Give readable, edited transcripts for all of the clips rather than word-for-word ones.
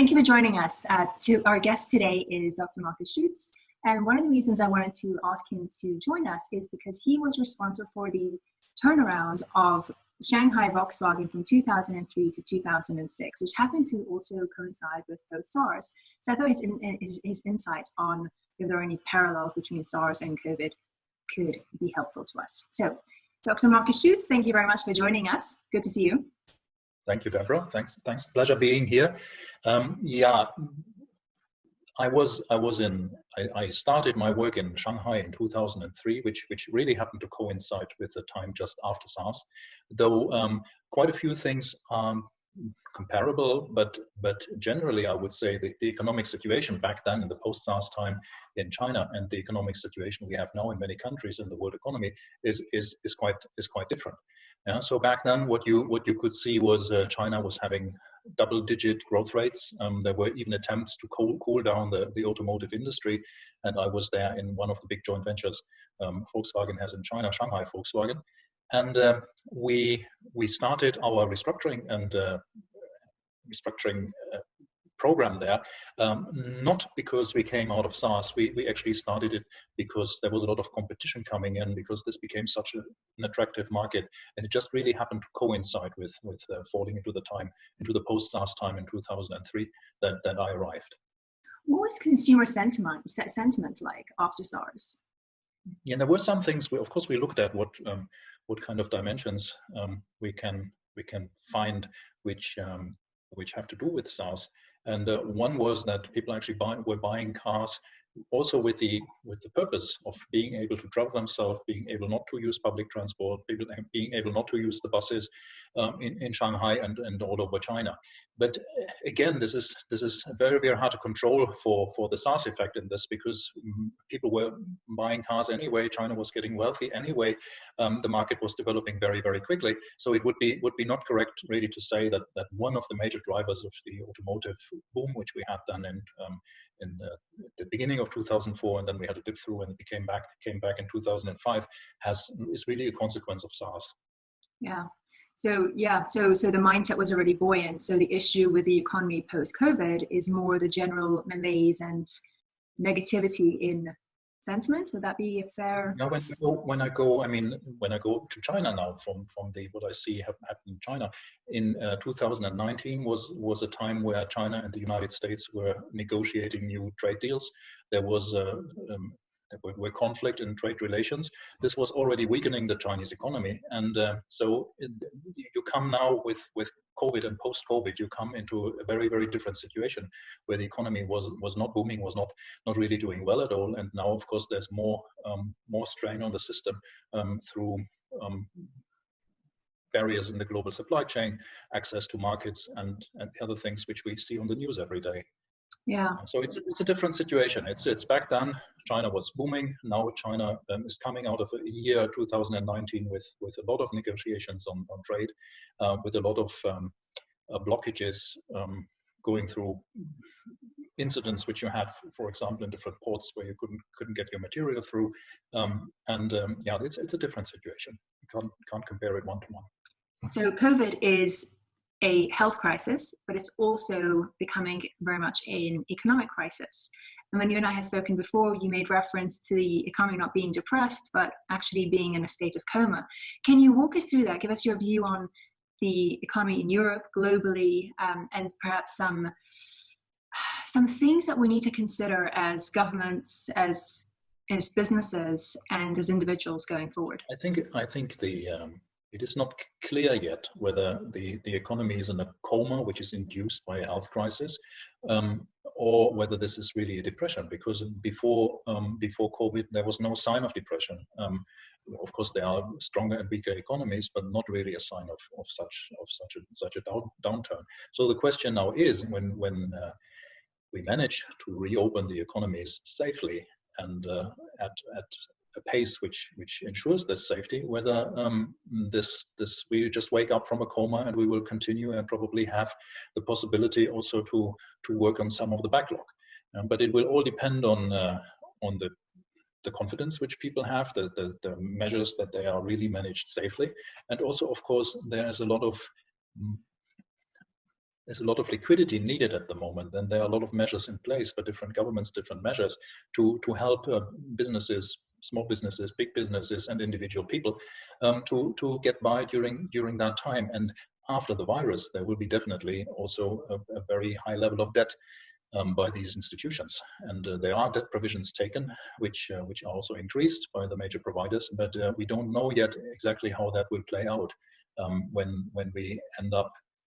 thank you for joining us. Our guest today is Dr. Marcus Schütz. And one of the reasons I wanted to ask him to join us is because he was responsible for the turnaround of Shanghai Volkswagen from 2003 to 2006, which happened to also coincide with post-SARS. So I thought his insight on if there are any parallels between SARS and COVID could be helpful to us. So, Dr. Marcus Schütz, thank you very much for joining us. Good to see you. Thank you, Deborah. Thanks. Pleasure being here. I started my work in Shanghai in 2003, which really happened to coincide with the time just after SARS. Though quite a few things are comparable, but generally I would say the economic situation back then in the post-SARS time in China and the economic situation we have now in many countries in the world economy is quite different. So back then, what you could see was China was having double-digit growth rates. There were even attempts to cool down the automotive industry, and I was there in one of the big joint ventures Volkswagen has in China, Shanghai Volkswagen, and we started our restructuring program there, not because we came out of SARS. We actually started it because there was a lot of competition coming in, because this became such an attractive market, and it just really happened to coincide with falling into the post-SARS time in 2003 that I arrived. What was consumer sentiment like after SARS? Yeah, there were some things. Of course, we looked at what kind of dimensions we can find which have to do with SARS. And one was that people actually were buying cars also with the purpose of being able to travel themselves, being able not to use public transport, being able not to use the buses in Shanghai and all over China. But again, this is very, very hard to control for the SARS effect in this, because people were buying cars anyway. China was getting wealthy anyway. The market was developing very, very quickly. So it would be not correct really to say that one of the major drivers of the automotive boom, which we had then in the beginning of 2004, and then we had a dip through and it came back in 2005, is really a consequence of SARS. Yeah. So the mindset was already buoyant. So the issue with the economy post-COVID is more the general malaise and negativity in sentiment. Would that be a fair? Now, when I go to China now, from what I see happen in China, in 2019 was a time where China and the United States were negotiating new trade deals. There were conflict in trade relations. This was already weakening the Chinese economy, and so you come now with COVID and post-COVID, you come into a very, very different situation where the economy was not booming, was not really doing well at all, and now of course there's more strain on the system through barriers in the global supply chain, access to markets, and other things which we see on the news every day. Yeah. So it's a different situation. It's back then China was booming. Now China is coming out of a year 2019 with a lot of negotiations on trade, with a lot of blockages, going through incidents which you had, for example, in different ports where you couldn't get your material through, it's a different situation. You can't compare it one to one. So COVID is a health crisis, but it's also becoming very much an economic crisis. And when you and I have spoken before, you made reference to the economy not being depressed, but actually being in a state of coma. Can you walk us through that? Give us your view on the economy in Europe, globally, and perhaps some things that we need to consider as governments, as businesses, and as individuals going forward. I think it is not clear yet whether the economy is in a coma, which is induced by a health crisis, or whether this is really a depression. Because before COVID, there was no sign of depression. Of course, there are stronger and weaker economies, but not really a sign of such a downturn. So the question now is, when we manage to reopen the economies safely and at a pace which ensures this safety, whether we just wake up from a coma and we will continue and probably have the possibility also to work on some of the backlog. But it will all depend on the confidence which people have, the measures that they are really managed safely, and also, of course, there is a lot of there's a lot of liquidity needed at the moment, and there are a lot of measures in place for different governments, different measures to help businesses, small businesses, big businesses, and individual people to get by during that time. And after the virus, there will be definitely also a very high level of debt by these institutions, and there are debt provisions taken, which are also increased by the major providers. But we don't know yet exactly how that will play out when we end up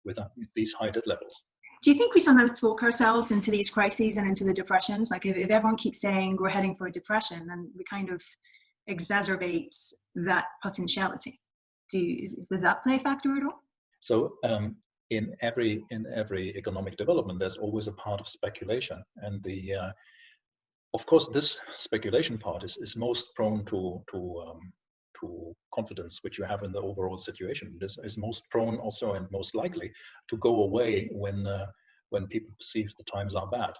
with these high debt levels. Do you think we sometimes talk ourselves into these crises and into the depressions? Like if everyone keeps saying we're heading for a depression, then we kind of exacerbates that potentiality. Does that play a factor at all? So in every economic development, there's always a part of speculation, and of course this speculation part is most prone to confidence, which you have in the overall situation. This is most prone also and most likely to go away when people perceive the times are bad.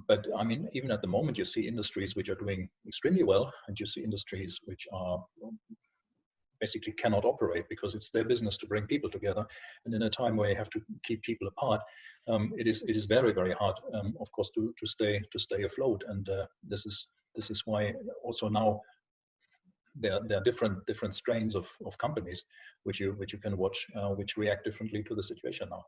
But I mean, even at the moment, you see industries which are doing extremely well, and you see industries which are basically cannot operate because it's their business to bring people together. And in a time where you have to keep people apart, it is very, very hard, of course, to stay afloat. And this is why also now there are different strains of companies which you can watch, which react differently to the situation now.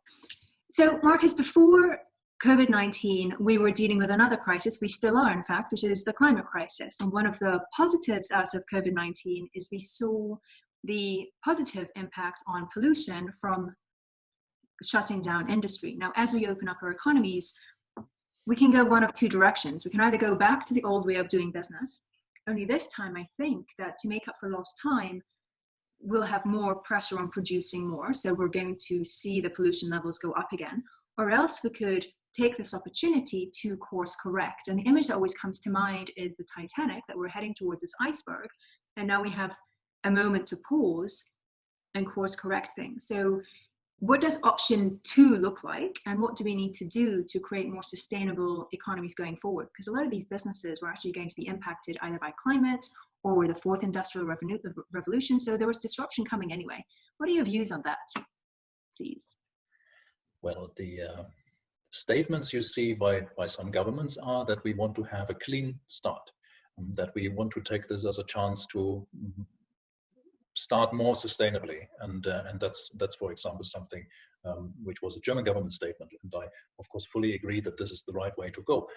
So Marcus, before COVID-19, we were dealing with another crisis, we still are in fact, which is the climate crisis. And one of the positives out of COVID-19 is we saw the positive impact on pollution from shutting down industry. Now, as we open up our economies, we can go one of two directions. We can either go back to the old way of doing business. Only this time, I think that to make up for lost time, we'll have more pressure on producing more. So we're going to see the pollution levels go up again. Or else we could take this opportunity to course correct. And the image that always comes to mind is the Titanic, that we're heading towards this iceberg. And now we have a moment to pause and course correct things. So what does option 2 look like? And what do we need to do to create more sustainable economies going forward? Because a lot of these businesses were actually going to be impacted either by climate or the fourth industrial revolution. So there was disruption coming anyway. What are your views on that, please? Well, the statements you see by some governments are that we want to have a clean start, that we want to take this as a chance to start more sustainably, and that's for example something which was a German government statement, and I of course fully agree that this is the right way to go.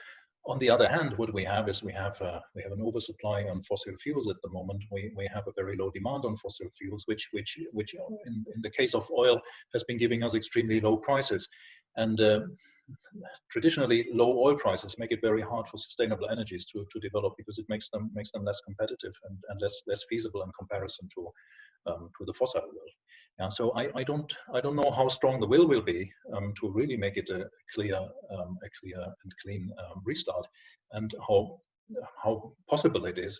On the other hand, what we have is we have an oversupply on fossil fuels at the moment. We have a very low demand on fossil fuels, which in the case of oil has been giving us extremely low prices, and traditionally low oil prices make it very hard for sustainable energies to develop, because it makes them less competitive and less feasible in comparison to the fossil world. And so I don't know how strong the will be to really make it a clear and clean restart, and how possible it is.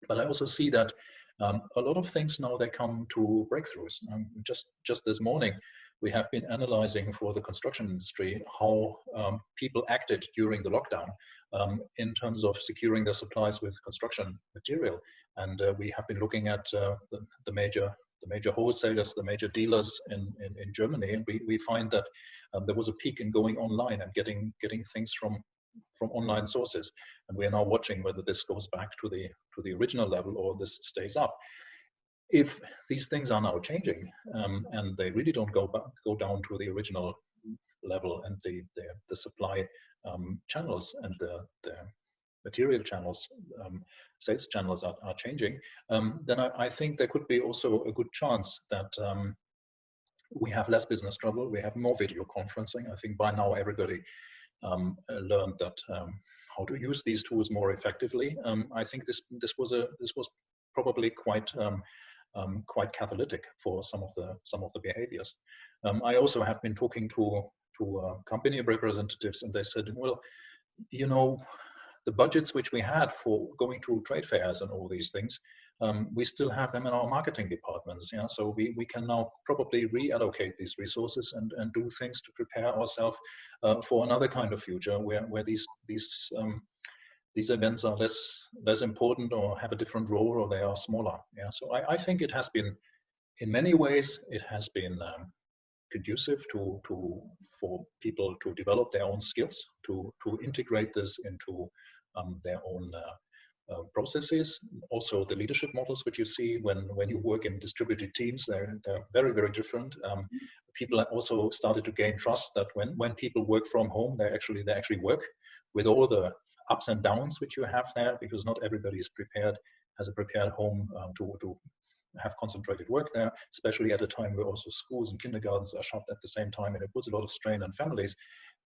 But I also see that a lot of things now, they come to breakthroughs. Just this morning, we have been analyzing for the construction industry how people acted during the lockdown in terms of securing their supplies with construction material. And we have been looking at the major wholesalers, the major dealers in Germany, and we find that there was a peak in going online and getting things from online sources. And we are now watching whether this goes back to the original level or this stays up. If these things are now changing and they really don't go down to the original level, and the supply channels and the material channels, sales channels are changing, then I think there could be also a good chance that we have less business trouble. We have more video conferencing. I think by now everybody learned that how to use these tools more effectively. I think this was probably quite catalytic for some of the behaviors. I also have been talking to company representatives, and they said, well, you know, the budgets which we had for going to trade fairs and all these things, we still have them in our marketing departments. Yeah, so we can now probably reallocate these resources and do things to prepare ourselves for another kind of future where these events are less important or have a different role, or they are smaller. Yeah, so I think it has been, in many ways, it has been conducive for people to develop their own skills, to integrate this into their own processes. Also, the leadership models which you see when you work in distributed teams, they're very, very different. People also started to gain trust that when people work from home, they actually work with all the ups and downs which you have there, because not everybody is prepared, has a prepared home to have concentrated work there, especially at a time where also schools and kindergartens are shut at the same time, and it puts a lot of strain on families.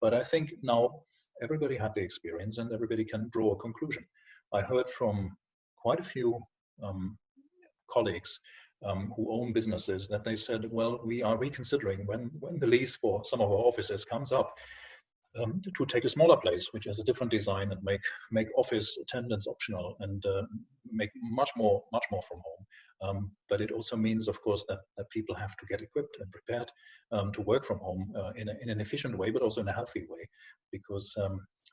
But I think now everybody had the experience and everybody can draw a conclusion. I heard from quite a few colleagues who own businesses that they said, well, we are reconsidering when the lease for some of our offices comes up, to take a smaller place, which has a different design, and make office attendance optional, and make much more from home. But it also means, of course, that people have to get equipped and prepared to work from home in an efficient way, but also in a healthy way. Because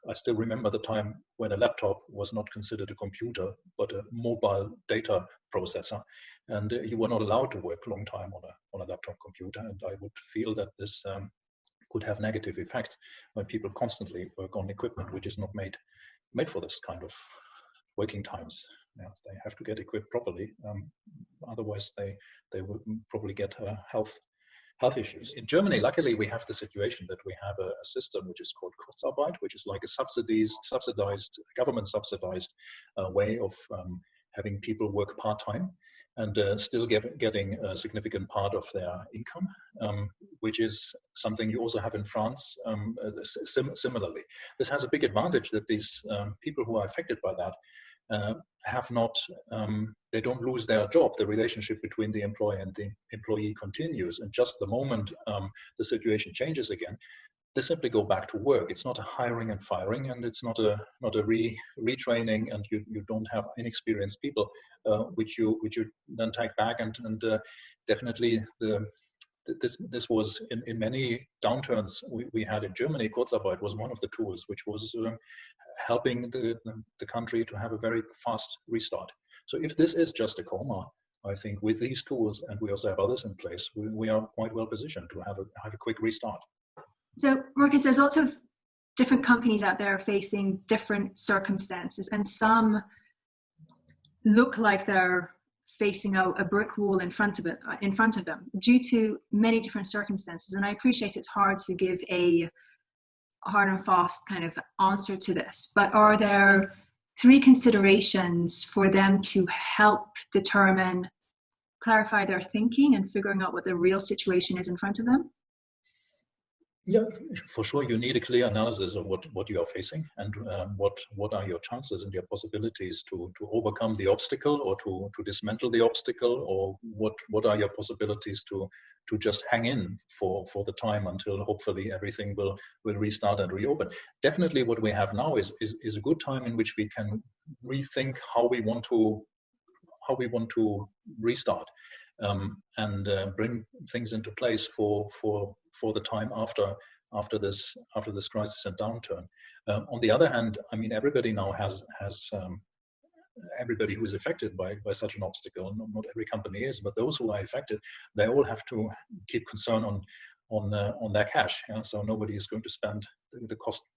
I still remember the time when a laptop was not considered a computer, but a mobile data processor, and you were not allowed to work a long time on a laptop computer. And I would feel that this could have negative effects when people constantly work on equipment which is not made for this kind of working times. Yes, they have to get equipped properly, otherwise they would probably get health issues. In Germany, luckily, we have the situation that we have a system which is called Kurzarbeit, which is like a government subsidized way of having people work part-time and still getting a significant part of their income, which is something you also have in France similarly. This has a big advantage that these people who are affected by that have not, they don't lose their job. The relationship between the employer and the employee continues, and just the moment the situation changes again, they simply go back to work. It's not a hiring and firing, and it's not a retraining, and you don't have inexperienced people which you then take back, and definitely this was in many downturns we had in Germany. Kurzarbeit was one of the tools which was helping the country to have a very fast restart. So if this is just a coma, I think with these tools, and we also have others in place, we are quite well positioned to have a quick restart. So, Marcus, there's lots of different companies out there facing different circumstances, and some look like they're facing a brick wall in front of them due to many different circumstances. And I appreciate it's hard to give a hard and fast kind of answer to this, but are there 3 considerations for them to help clarify their thinking and figuring out what the real situation is in front of them? Yeah, for sure. You need a clear analysis of what you are facing, and what are your chances and your possibilities to overcome the obstacle, or to dismantle the obstacle, or what are your possibilities to just hang in for the time until hopefully everything will restart and reopen. Definitely, what we have now is a good time in which we can rethink how we want to restart. And bring things into place for the time after this crisis and downturn. On the other hand, I mean, everybody now has everybody who is affected by such an obstacle. Not every company is, but those who are affected, they all have to keep concern on their cash. Yeah? So nobody is going to spend the cost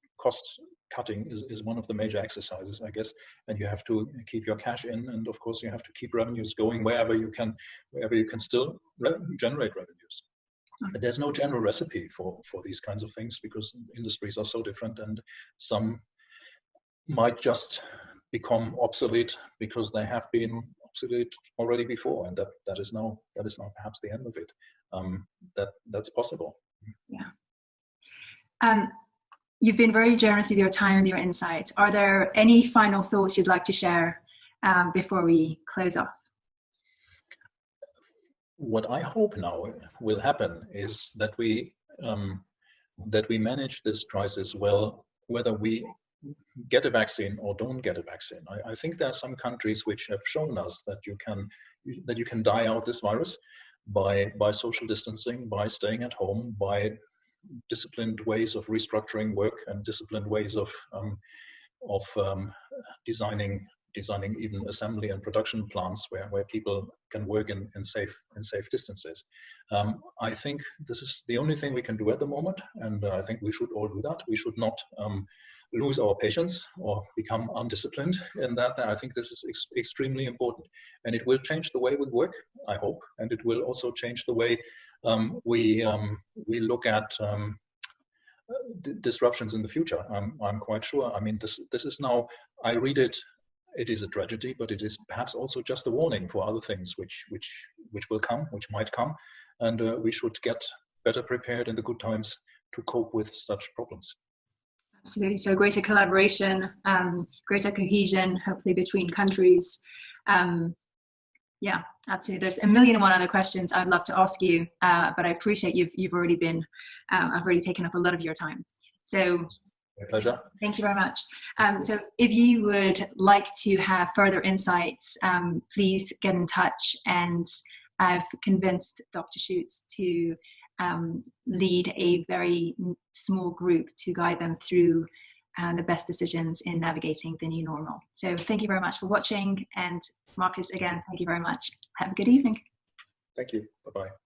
cutting is one of the major exercises, I guess, and you have to keep your cash in, and of course you have to keep revenues going wherever you can still generate revenues. But there's no general recipe for these kinds of things, because industries are so different, and some might just become obsolete because they have been obsolete already before, and that is now perhaps the end of it. That's possible. Yeah. You've been very generous with your time and your insights. Are there any final thoughts you'd like to share before we close off? What I hope now will happen is that we manage this crisis well, whether we get a vaccine or don't get a vaccine. I think there are some countries which have shown us that you can die out this virus by social distancing, by staying at home, by disciplined ways of restructuring work, and disciplined ways of designing designing even assembly and production plants where people can work in safe distances. I think this is the only thing we can do at the moment, and I think we should all do that. We should not lose our patience or become undisciplined in that. I think this is extremely important, and it will change the way we work, I hope, and it will also change the way we look at disruptions in the future. I'm quite sure. I mean, this is now, I read it, it is a tragedy, but it is perhaps also just a warning for other things which will come, which might come, and we should get better prepared in the good times to cope with such problems. Absolutely. So greater collaboration, greater cohesion, hopefully between countries. Yeah, absolutely. There's a million and one other questions I'd love to ask you, but I appreciate you've already been, I've already taken up a lot of your time. So my pleasure. Thank you very much. So if you would like to have further insights, please get in touch, and I've convinced Dr. Schütz to lead a very small group to guide them through the best decisions in navigating the new normal. So thank you very much for watching, and Marcus, again, thank you very much. Have a good evening. Thank you. Bye-bye.